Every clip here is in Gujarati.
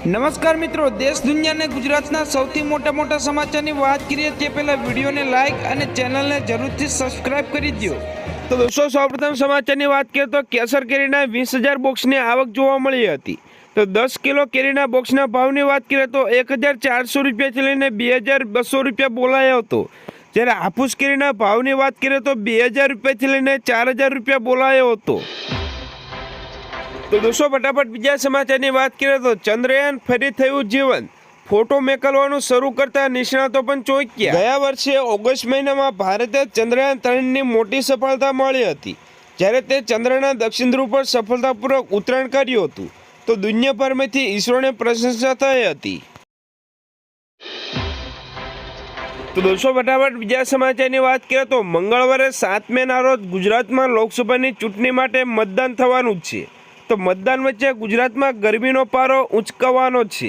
નમસ્કાર મિત્રો, દેશ દુનિયાને ગુજરાતના સૌથી મોટા સમાચારની વાત કરીએ તે પહેલા વિડીયોને લાઇક અને ચેનલને જરૂરથી સબસ્ક્રાઇબ કરી દો। તો દોસ્તો, સૌપ્રથમ સમાચારની વાત કરીએ તો કેસર કેરીના 20,000 બોક્સની આવક જોવા મળી હતી। તો 10 કિલો કેરીના બોક્સના ભાવની વાત કરીએ તો 1,400 રૂપિયાથી લઈને 2,200 રૂપિયા બોલાયો હતો, જ્યારે હાફૂસ કેરીના ભાવની વાત કરીએ તો 2,000 રૂપિયાથી લઈને 4,000 રૂપિયા બોલાયો હતો। તો દોસ્તો, ફટાફટ બીજા સમાચારની વાત કરીએ તો ચંદ્રયાન ફરી થયું જીવંત, ફોટો મોકલવાનું શરૂ કરતા નિષ્ણાતો પણ ચોંક્યા। ગયા વર્ષે ઓગસ્ટ મહિનામાં ભારતે ચંદ્રયાન 3ની મોટી સફળતા મળી હતી, જ્યારે તે ચંદ્રના દક્ષિણ ધ્રુવ પર સફળતાપૂર્વક ઉતરાણ કર્યું હતું। તો દુનિયાભરમાંથી ઈસરોને પ્રશંસા થઈ હતી। તો દોસ્તો, ફટાફટ બીજા સમાચારની વાત કરીએ તો મંગળવારે 7 મેના રોજ ગુજરાતમાં લોકસભાની ચૂંટણી માટે મતદાન થવાનું છે। તો મતદાન વચ્ચે ગુજરાતમાં ગરમીનો પારો ઊંચકવાનો છે।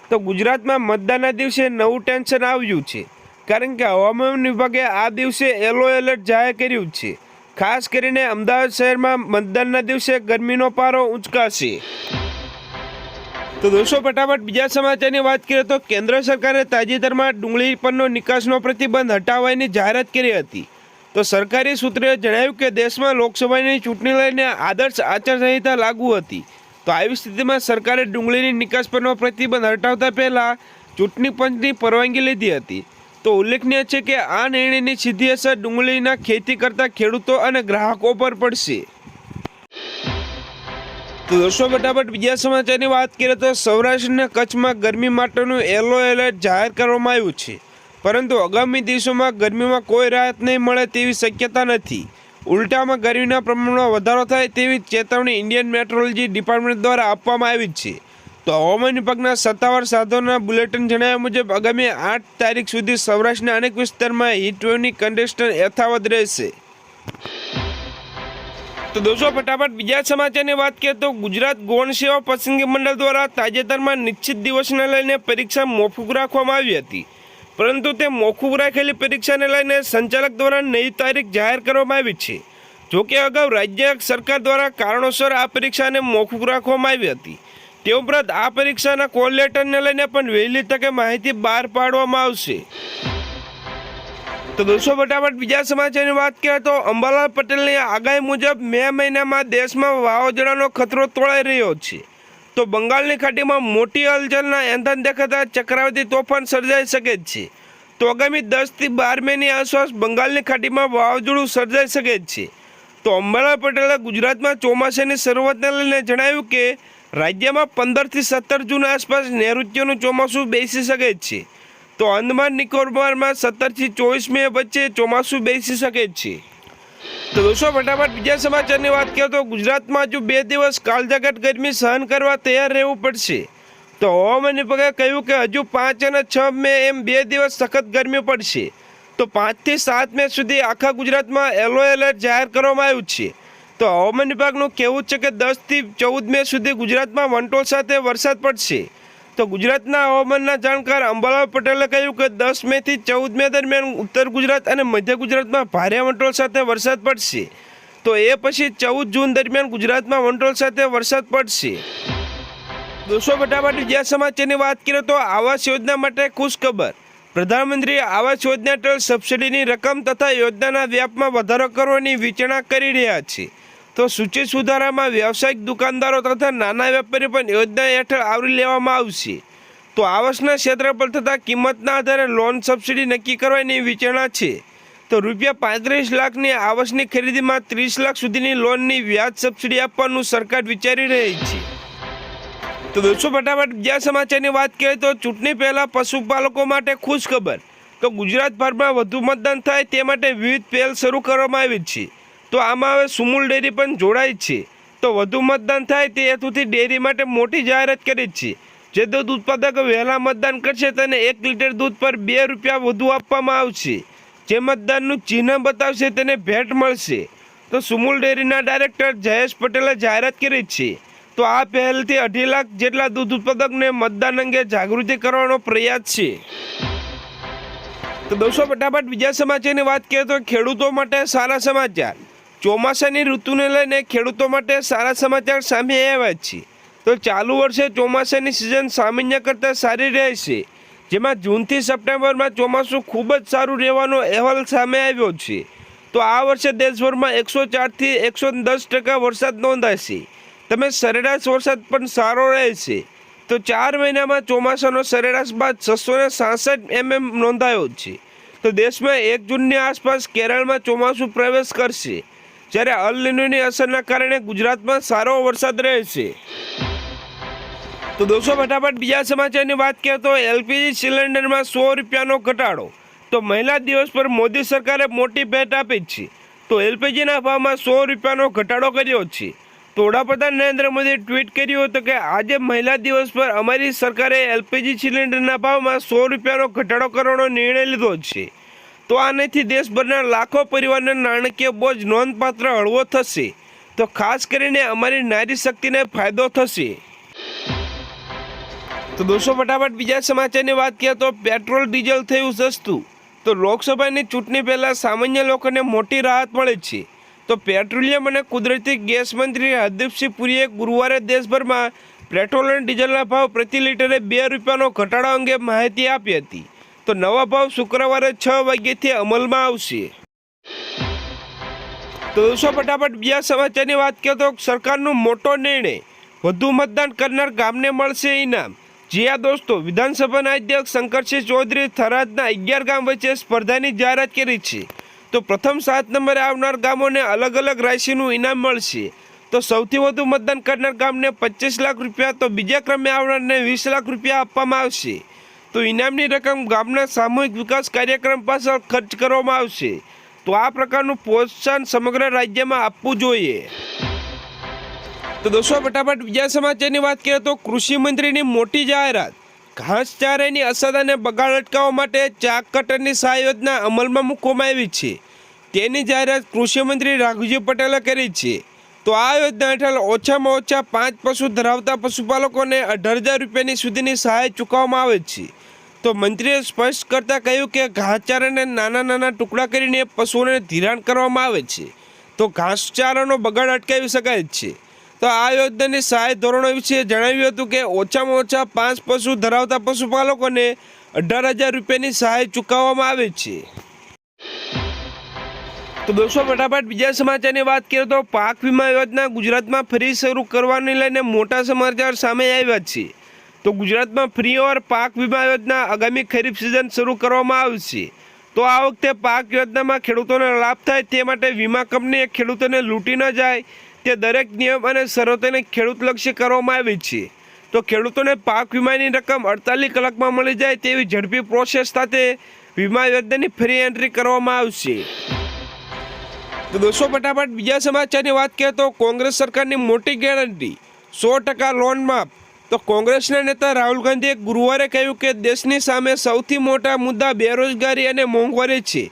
તો ગુજરાતમાં મતદાનના દિવસે નવું ટેન્શન આવ્યું છે, કારણ કે હવામાન વિભાગે આ દિવસે યલો એલર્ટ જાહેર કર્યું છે। ખાસ કરીને અમદાવાદ શહેરમાં મતદાનના દિવસે ગરમીનો પારો ઊંચકાશે। તો દોસ્તો, ફટાફટ બીજા સમાચારની વાત કરીએ તો કેન્દ્ર સરકારે તાજેતરમાં ડુંગળી પરનો નિકાસનો પ્રતિબંધ હટાવવાની જાહેરાત કરી હતી। તો સરકારી સૂત્રોએ જણાવ્યું કે દેશમાં લોકસભાની ચૂંટણી લઈને આદર્શ આચારસંહિતા લાગુ હતી। તો આવી સ્થિતિમાં સરકારે ડુંગળીની નિકાસ પરનો પ્રતિબંધ હટાવતા પહેલાં ચૂંટણી પંચની પરવાનગી લીધી હતી। તો ઉલ્લેખનીય છે કે આ નિર્ણયની સીધી અસર ડુંગળીના ખેતી કરતા ખેડૂતો અને ગ્રાહકો પર પડશે। તો દોસ્તો, ફટાફટ બીજા સમાચારની વાત કરીએ તો સૌરાષ્ટ્ર અને કચ્છમાં ગરમી માટેનું યલો એલર્ટ જાહેર કરવામાં આવ્યું છે, પરંતુ આગામી દિવસોમાં ગરમીમાં કોઈ રાહત નહીં મળે તેવી શક્યતા નથી। ઉલટામાં ગરમીના પ્રમાણમાં વધારો થાય તેવી ચેતવણી ઇન્ડિયન મેટ્રોલોજી ડિપાર્ટમેન્ટ દ્વારા આપવામાં આવી છે। તો હવામાન વિભાગના સત્તાવાર સાધનોના બુલેટિન જણાવ્યા મુજબ આગામી 8 તારીખ સુધી સૌરાષ્ટ્રના અનેક વિસ્તારમાં હીટવેવની કન્ડિશન યથાવત રહેશે। તો દોસ્તો, ફટાફટ બીજા સમાચારની વાત કરીએ તો ગુજરાત ગૌણ સેવા પસંદગી મંડળ દ્વારા તાજેતરમાં નિશ્ચિત દિવસને લઈને પરીક્ષા મોકૂફ રાખવામાં આવી હતી, પરંતુ તે મોકૂફ રાખેલી પરીક્ષાને લઈને સંચાલક દ્વારા નવી તારીખ જાહેર કરવામાં આવી છે। જોકે અગાઉ રાજ્ય સરકાર દ્વારા કારણોસર આ પરીક્ષાને મોકૂફ રાખવામાં આવી હતી। તે ઉપરાંત આ પરીક્ષાના કોલ લેટરને લઈને પણ વહેલી તકે માહિતી બહાર પાડવામાં આવશે। તો દોસ્તો, ફટાફટ બીજા સમાચારની વાત કરીએ તો અંબાલાલ પટેલની આગાહી મુજબ મે મહિનામાં દેશમાં વાવાઝોડાનો ખતરો તોળાઈ રહ્યો છે। તો બંગાળની ખાડીમાં મોટી હલચલના એંધાણ દેખાતા ચક્રવાતી તોફાન સર્જાઈ શકે છે। તો આગામી 10 થી 12 મેની આસપાસ બંગાળની ખાડીમાં વાવાઝોડું સર્જાઈ શકે છે। તો અંબાલાલ પટેલે ગુજરાતમાં ચોમાસાની શરૂઆતને લઈને જણાવ્યું કે રાજ્યમાં 15 થી 17 જૂન આસપાસ નૈઋત્યનું ચોમાસું બેસી શકે છે। તો અંદમાન નિકોબારમાં 17 થી 24 મે વચ્ચે ચોમાસું બેસી શકે છે। તો દોસ્તો, ફટાફટ બીજા સમાચારની વાત કરીએ તો ગુજરાતમાં હજુ 2 દિવસ કાળઝાળ ગરમી સહન કરવા તૈયાર રહેવું પડશે। તો હવામાન વિભાગે કહ્યું કે હજુ 5 અને 6 મે એમ 2 દિવસ સખત ગરમી પડશે। તો 5 થી 7 મે સુધી આખા ગુજરાતમાં યલો એલર્ટ જાહેર કરવામાં આવ્યું છે। તો હવામાન વિભાગનું કહેવું છે કે 10 થી 14 મે સુધી ગુજરાતમાં વંટોળ સાથે વરસાદ પડશે। તો ગુજરાતના હવામાનના જાણકાર અંબાલાલ પટેલે કહ્યું કે 10 મે થી 14 મે દરમિયાન ઉત્તર ગુજરાત અને મધ્ય ગુજરાતમાં ભારે વંટોળ સાથે વરસાદ પડશે। તો એ પછી 14 જૂન દરમિયાન ગુજરાતમાં વંટોળ સાથે વરસાદ પડશે। દોસ્તો, ફટાફટ બીજા સમાચારની વાત કરીએ તો આવાસ યોજના માટે ખુશખબર, પ્રધાનમંત્રી આવાસ યોજના હેઠળ સબસિડીની રકમ તથા યોજનાના વ્યાપમાં વધારો કરવાની વિચારણા કરી રહ્યા છે। તો સૂચિત સુધારામાં વ્યવસાયિક દુકાનદારો તથા નાના વેપારી પણ યોજના હેઠળ આવરી લેવામાં આવશે। તો આવાસના ક્ષેત્રફળ તથા કિંમતના આધારે લોન સબસિડી નક્કી કરવાની વિચારણા છે। તો ₹35 લાખની આવાસની ખરીદીમાં 30 લાખ સુધીની લોનની વ્યાજ સબસિડી આપવાનું સરકાર વિચારી રહી છે। તો દોસ્તો, ફટાફટ બીજા સમાચારની વાત કરીએ તો ચૂંટણી પહેલાં પશુપાલકો માટે ખુશખબર, તો ગુજરાતભરમાં વધુ મતદાન થાય તે માટે વિવિધ પહેલ શરૂ કરવામાં આવી છે। તો આમાં હવે સુમુલ ડેરી પણ જોડાઈ છે। તો વધુ મતદાન થાય તે હેતુથી ડેરી માટે મોટી જાહેરાત કરી છે। જે દૂધ ઉત્પાદકો વહેલા મતદાન કરશે તેને 1 લીટર દૂધ પર ₹2 વધુ આપવામાં આવશે। જે મતદાનનું ચિહ્ન બતાવશે તેને ભેટ મળશે। તો સુમુલ ડેરીના ડાયરેક્ટર જયેશ પટેલે જાહેરાત કરી છે। તો આ પહેલથી 2.5 લાખ જેટલા દૂધ ઉત્પાદકોને મતદાન અંગે જાગૃતિ કરવાનો પ્રયાસ છે। તો દોસ્તો, ફટાફટ બીજા સમાચારની વાત કરીએ તો ખેડૂતો માટે સારા સમાચાર, ચોમાસાની ઋતુને લઈને ખેડૂતો માટે સારા સમાચાર સામે આવ્યા છે। તો ચાલુ વર્ષે ચોમાસાની સિઝન સામાન્ય કરતાં સારી રહેશે, જેમાં જૂનથી સપ્ટેમ્બરમાં ચોમાસું ખૂબ જ સારું રહેવાનો અહેવાલ સામે આવ્યો છે. તો આ વર્ષે દેશભરમાં 104થી 110% વરસાદ નોંધાશે. તમે સરેરાશ વરસાદ પણ સારો રહેશે. તો 4 મહિનામાં ચોમાસાનો સરેરાશ બાદ 666 mm નોંધાયો છે. તો દેશમાં 1 જૂનની આસપાસ કેરળમાં ચોમાસું પ્રવેશ કરશે, જ્યારે અલ નિનોની અસરના કારણે ગુજરાતમાં સારો વરસાદ રહેશે. તો દોસ્તો ફટાફટ બીજા સમાચારની વાત કરીએ તો એલપીજી સિલિન્ડરમાં ₹100નો ઘટાડો. તો મહિલા દિવસ પર મોદી સરકારે મોટી ભેટ આપી છે. તો એલપીજીના ભાવમાં ₹100નો ઘટાડો કર્યો છે. તો વડાપ્રધાન નરેન્દ્ર મોદીએ ટ્વીટ કર્યું હતું કે આજે મહિલા દિવસ પર અમારી સરકારે એલપીજી સિલિન્ડરના ભાવમાં ₹100નો ઘટાડો કરવાનો નિર્ણય લીધો છે. તો આનાથી દેશભરના લાખો પરિવારનો નાણાકીય બોજ નોંધપાત્ર હળવો થશે. તો ખાસ કરીને અમારી નારી શક્તિને ફાયદો થશે. તો દોસ્તો ફટાફટ બીજા સમાચારની વાત કરીએ તો પેટ્રોલ ડીઝલ થયું સસ્તું. તો લોકસભાની ચૂંટણી પહેલાં સામાન્ય લોકોને મોટી રાહત મળે છે. તો પેટ્રોલિયમ અને કુદરતી ગેસ મંત્રી હરદીપસિંહ પુરીએ ગુરુવારે દેશભરમાં પેટ્રોલ અને ડીઝલના ભાવ પ્રતિ લીટરે ₹2નો ઘટાડો અંગે માહિતી આપી હતી. તો નવા ભાવ શુક્રવારે 6 વાગ્યાથી અમલમાં આવશે. તો દોસ્તો ફટાફટ બીજા સમાચારની વાત કરીએ તો સરકારનો મોટો નિર્ણય, વધુ મતદાન કરનાર ગામને મળશે ઇનામ. જી આ દોસ્તો, વિધાનસભાના અધ્યક્ષ શંકરસિંહ ચૌધરી થરાદના 11 ગામ વચ્ચે સ્પર્ધાની જાહેરાત કરી છે. તો પ્રથમ 7 નંબરે આવનાર ગામોને અલગ અલગ રાશિનું ઇનામ મળશે. તો સૌથી વધુ મતદાન કરનાર ગામને ₹25 લાખ, તો બીજા ક્રમે આવનારને ₹20 લાખ આપવામાં આવશે. તો ઇનામની રકમ ગામના સામૂહિક વિકાસ કાર્યક્રમ પાછળ ખર્ચ કરવામાં આવશે. તો આ પ્રકારનું પ્રોત્સાહન સમગ્ર રાજ્યમાં આપવું જોઈએ. તો દોસ્તો ફટાફટ બીજા સમાચારની વાત કરીએ તો કૃષિ મંત્રીની મોટી જાહેરાત. ઘાસચારાની અસર અને બગાડ અટકાવવા માટે ચાક કટરની સહાય યોજના અમલમાં મૂકવામાં આવી છે. તેની જાહેરાત કૃષિ મંત્રી રાઘુજી પટેલે કરી છે. તો આ યોજના હેઠળ ઓછામાં ઓછા 5 પશુ ધરાવતા પશુપાલકોને ₹18,000 સુધીની સહાય ચૂકવવામાં આવે છે. તો મંત્રીએ સ્પષ્ટ કરતાં કહ્યું કે ઘાસચારાને નાના નાના ટુકડા કરીને પશુઓને ધિરાણ કરવામાં આવે છે. તો ઘાસચારાનો બગાડ અટકાવી શકાય છે. તો આ યોજનાની સહાય ધોરણો વિશે જણાવ્યું હતું કે ઓછામાં ઓછા 5 પશુ ધરાવતા પશુપાલકોને ₹18,000ની સહાય ચૂકવવામાં આવે છે. તો દોસ્તો ફટાફટ બીજા સમાચારની વાત કરીએ તો પાક વીમા યોજના ગુજરાતમાં ફરી શરૂ કરવાને લઈને મોટા સમાચાર સામે આવ્યા છે. તો ગુજરાતમાં ફ્રી ઓવર પાક વીમા યોજના આગામી ખરીફ સિઝન શરૂ કરવામાં આવશે. તો આ વખતે પાક યોજનામાં ખેડૂતોને લાભ થાય તે માટે વીમા કંપનીએ ખેડૂતોને લૂંટી ન જાય તે દરેક નિયમ અને શરતોને ખેડૂતલક્ષી કરવામાં આવી છે. તો ખેડૂતોને પાક વીમાની રકમ 48 કલાકમાં મળી જાય તેવી ઝડપી પ્રોસેસ સાથે વીમા યોજનાની ફ્રી એન્ટ્રી કરવામાં આવશે. તો દોસ્તો ફટાફટ બીજા સમાચારની વાત કરીએ તો કોંગ્રેસ સરકારની મોટી ગેરંટી, 100% લોન માફ. તો કોંગ્રેસના નેતા રાહુલ ગાંધીએ ગુરુવારે કહ્યું કે દેશની સામે સૌથી મોટા મુદ્દા બેરોજગારી અને મોંઘવારી છે,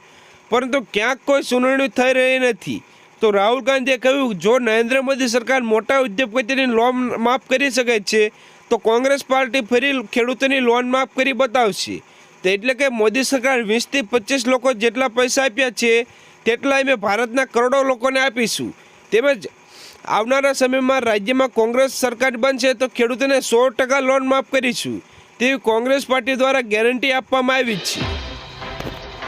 પરંતુ ક્યાંક કોઈ સુનાવણી થઈ રહી નથી. તો રાહુલ ગાંધીએ કહ્યું જો નરેન્દ્ર મોદી સરકાર મોટા ઉદ્યોગપતિની લોન માફ કરી શકે છે તો કોંગ્રેસ પાર્ટી ફરી ખેડૂતોની લોન માફ કરી બતાવશે. તો એટલે કે મોદી સરકાર 20થી 25 લોકો જેટલા પૈસા આપ્યા છે તેટલા અમે ભારતના કરોડો લોકોને આપીશું. તેમજ આવનારા સમયમાં રાજ્યમાં કોંગ્રેસ સરકાર બનશે તો ખેડૂતોને 100% લોન માફ કરીશું તેવી કોંગ્રેસ પાર્ટી દ્વારા ગેરંટી આપવામાં આવી છે.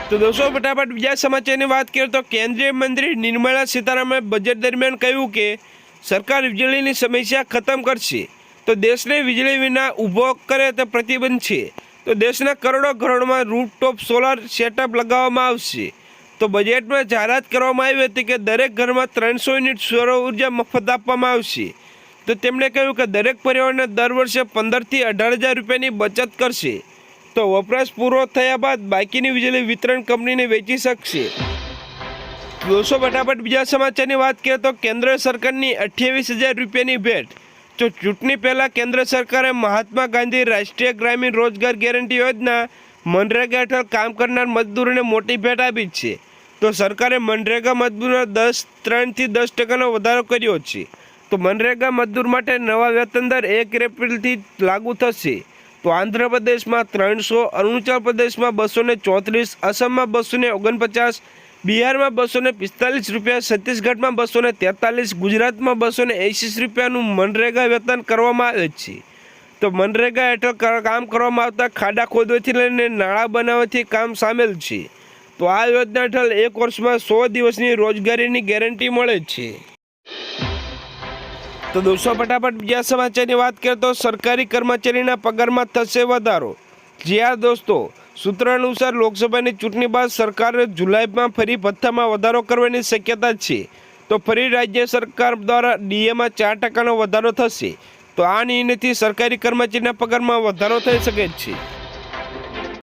તો દોસ્તો ફટાફટ બીજા સમાચારની વાત કરીએ તો કેન્દ્રીય મંત્રી નિર્મલા સીતારામણે બજેટ દરમિયાન કહ્યું કે સરકાર વીજળીની સમસ્યા ખતમ કરશે. તો દેશને વીજળી વિના ઊભો કરે તે પ્રતિબંધ છે. તો દેશના કરોડો ઘરોમાં રૂફટોપ સોલાર સેટઅપ લગાવવામાં આવશે. તો બજેટમાં જાહેરાત કરવામાં આવી હતી કે દરેક ઘરમાં 300 યુનિટ સૌર ઉર્જા મફત આપવામાં આવશે. તો તેમણે કહ્યું કે દરેક પરિવારને દર વર્ષે 15,000થી 18,000 બચત કરશે. તો વપરાશ પૂરો થયા બાદ બાકીની વીજળી વિતરણ કંપનીને વેચી શકશે. દોસ્તો ફટાફટ બીજા સમાચારની વાત કરીએ તો કેન્દ્ર સરકારની ₹28,000ની ભેટ. તો ચૂંટણી પહેલાં કેન્દ્ર સરકારે મહાત્મા ગાંધી રાષ્ટ્રીય ગ્રામીણ રોજગાર ગેરંટી યોજના મનરેગા હેઠળ કામ કરનાર મજદૂરોને મોટી ભેટ આપી છે. તો સરકારે મનરેગા મજદૂરોના 3થી 10% વધારો કર્યો છે. તો મનરેગા મજદૂર માટે નવા વેતન દર 1 એપ્રિલથી લાગુ થશે. તો આંધ્રપ્રદેશમાં 300, અરુણાચલ પ્રદેશમાં 234, અસમમાં 249, બિહારમાં 245 રૂપિયા, છત્તીસગઢમાં 243, ગુજરાતમાં 280 રૂપિયાનું મનરેગા વેતન કરવામાં આવે છે. તો મનરેગા હેઠળ કામ કરવામાં આવતા ખાડા ખોદવાથી લઈને નાળા બનાવવાથી કામ સામેલ છે. તો આ યોજના હેઠળ 1 વર્ષમાં 100 દિવસની રોજગારીની ગેરંટી મળે છે. તો દોસ્તો ફટાફટ બીજા સમાચારની વાત કરીએ તો સરકારી કર્મચારીના પગારમાં થશે વધારો. જ્યાં દોસ્તો સૂત્ર અનુસાર લોકસભાની ચૂંટણી બાદ સરકારે જુલાઈમાં ફરી ભથ્થામાં વધારો કરવાની શક્યતા છે. તો ફરી રાજ્ય સરકાર દ્વારા ડીએમાં 4% વધારો થશે. તો આ નિર્ણયથી સરકારી કર્મચારીના પગારમાં વધારો થઈ શકે છે.